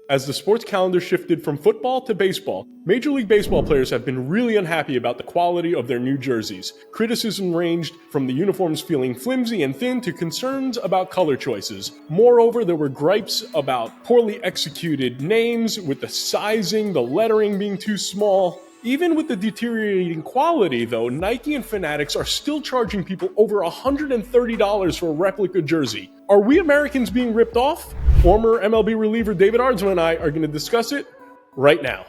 As the sports calendar shifted from football to baseball, Major League Baseball players have been really unhappy about the quality of their new jerseys. Criticism ranged from the uniforms feeling flimsy and thin to concerns about color choices. Moreover, there were gripes about poorly executed names, with the sizing, the lettering being too small. Even with the deteriorating quality, though, Nike and Fanatics are still charging people over $130 for a replica jersey. Are we Americans being ripped off? Former MLB reliever David Aardsma and I are going to discuss it right now.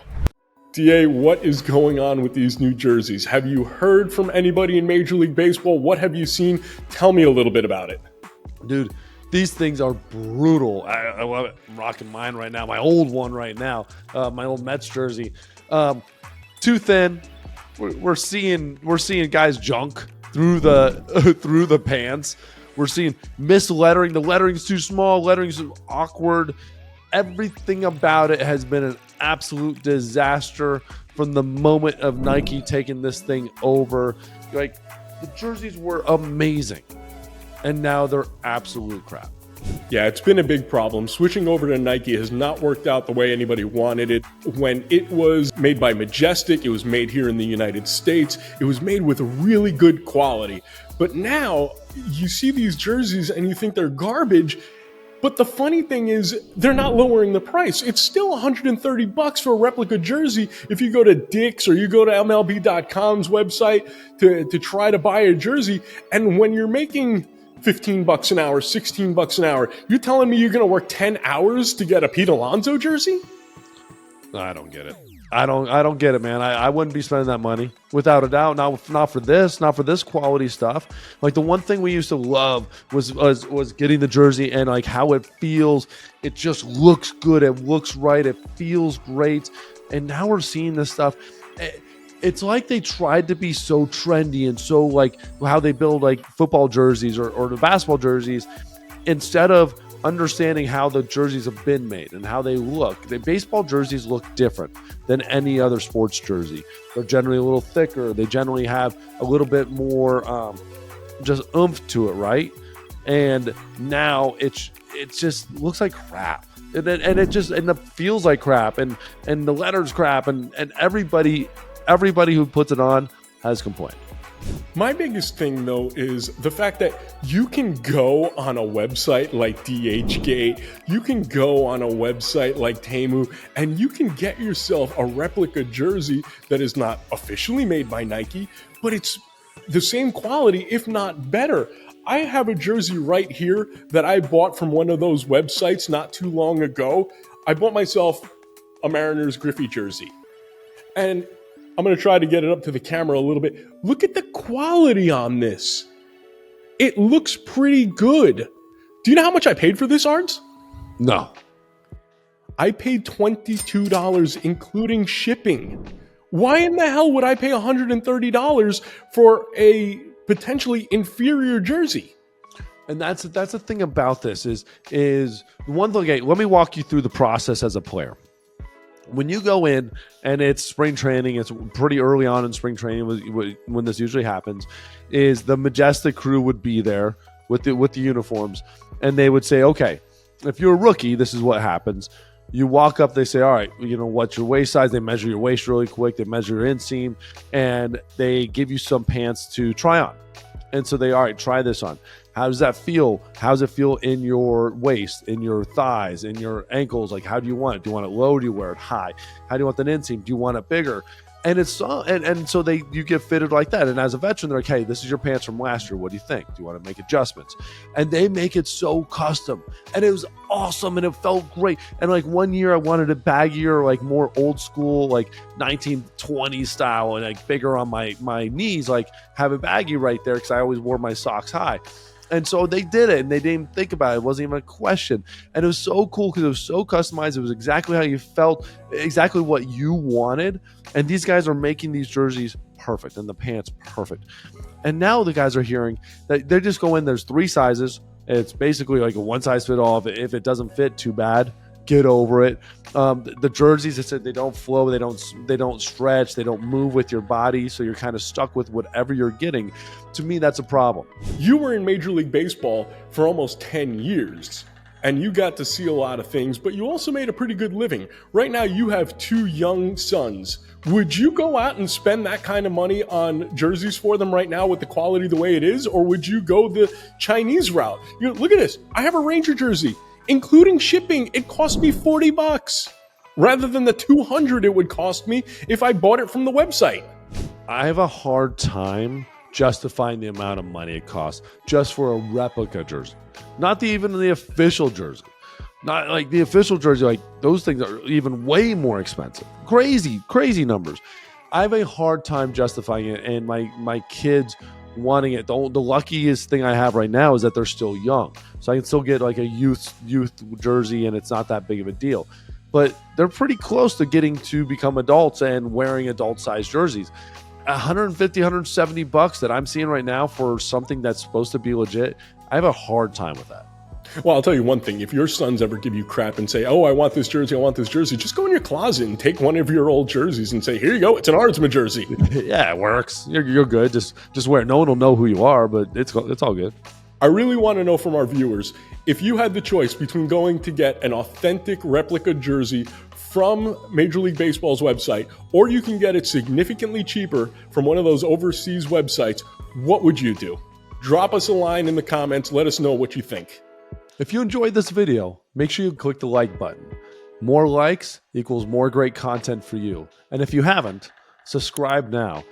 DA, what is going on with these new jerseys? Have you heard from anybody in Major League Baseball? What have you seen? Tell me a little bit about it. Dude, these things are brutal. I love it. I'm rocking mine right now, my old one right now, my old Mets jersey. Too thin. We're seeing guys junk through the pants. We're seeing mislettering. The lettering's too small. Lettering's awkward. Everything about it has been an absolute disaster from the moment of Nike taking this thing over. Like, the jerseys were amazing, and now they're absolute crap. Yeah, it's been a big problem. Switching over to Nike has not worked out the way anybody wanted it. When it was made by Majestic, it was made here in the United States. It was made with really good quality. But now you see these jerseys and you think they're garbage. But the funny thing is, they're not lowering the price. It's still $130 for a replica jersey if you go to Dick's or you go to MLB.com's website to try to buy a jersey. And when you're making $15 an hour, $16 an hour, you're telling me you're going to work 10 hours to get a Pete Alonso jersey? I don't get it. I don't get it, man. I wouldn't be spending that money without a doubt. Not for this quality stuff. Like, the one thing we used to love was getting the jersey and like how it feels. It just looks good. It looks right. It feels great. And now we're seeing this stuff. It's like they tried to be so trendy and so like how they build like football jerseys or the basketball jerseys, instead of understanding how the jerseys have been made and how they look. The baseball jerseys look different than any other sports jersey. They're generally a little thicker. They generally have a little bit more just oomph to it, right? And now it just looks like crap. And it feels like crap, and the letter's crap, and everybody who puts it on has complained. My biggest thing, though, is the fact that you can go on a website like DHgate, you can go on a website like Temu, and you can get yourself a replica jersey that is not officially made by Nike, but it's the same quality, if not better. I have a jersey right here that I bought from one of those websites not too long ago. I bought myself a Mariners Griffey jersey. And I'm going to try to get it up to the camera a little bit. Look at the quality on this. It looks pretty good. Do you know how much I paid for this, Ards? No. I paid $22, including shipping. Why in the hell would I pay $130 for a potentially inferior jersey? And that's the thing about this is one thing. Okay, let me walk you through the process as a player. When you go in and it's spring training, it's pretty early on in spring training when this usually happens, is the Majestic crew would be there with the uniforms, and they would say, okay, if you're a rookie, this is what happens. You walk up, they say, all right, you know, what's your waist size? They measure your waist really quick. They measure your inseam, and they give you some pants to try on. And so all right, try this on. How does that feel? How does it feel in your waist, in your thighs, in your ankles? Like, how do you want it? Do you want it low? Do you wear it high? How do you want the inseam? Do you want it bigger? And it's so you get fitted like that. And as a veteran, they're like, hey, this is your pants from last year. What do you think? Do you want to make adjustments? And they make it so custom. And it was awesome, and it felt great. And like one year I wanted it baggier, like more old school, like 1920s style, and like bigger on my knees, like have it baggy right there, because I always wore my socks high. And so they did it, and they didn't think about it. It wasn't even a question. And it was so cool because it was so customized. It was exactly how you felt, exactly what you wanted. And these guys are making these jerseys perfect and the pants perfect. And now the guys are hearing that they just go in, there's 3 sizes. It's basically like a one size fit all. If it doesn't fit, too bad. Get over it. The jerseys, they said they don't flow, they don't stretch, they don't move with your body, so you're kind of stuck with whatever you're getting. To me, that's a problem. You were in Major League Baseball for almost 10 years. and you got to see a lot of things, but you also made a pretty good living. Right now, you have 2 young sons. Would you go out and spend that kind of money on jerseys for them right now with the quality the way it is, or would you go the Chinese route? Look at this. I have a Ranger jersey, including shipping. It cost me $40 rather than the $200 it would cost me if I bought it from the website. I have a hard time justifying the amount of money it costs just for a replica jersey, not even the official jersey. Not like the official jersey, like those things are even way more expensive. Crazy numbers. I have a hard time justifying it, and my kids wanting it. The luckiest thing I have right now is that they're still young, so I can still get like a youth jersey, and it's not that big of a deal. But they're pretty close to getting to become adults and wearing adult-sized jerseys. $150, $170 that I'm seeing right now for something that's supposed to be legit, I have a hard time with that. Well, I'll tell you one thing. If your sons ever give you crap and say, oh, I want this jersey, just go in your closet and take one of your old jerseys and say, here you go, it's an Aardsma jersey. Yeah, it works. You're good. Just wear it. No one will know who you are, but it's all good. I really want to know from our viewers, if you had the choice between going to get an authentic replica jersey from Major League Baseball's website, or you can get it significantly cheaper from one of those overseas websites, what would you do? Drop us a line in the comments. Let us know what you think. If you enjoyed this video, make sure you click the like button. More likes equals more great content for you. And if you haven't, subscribe now.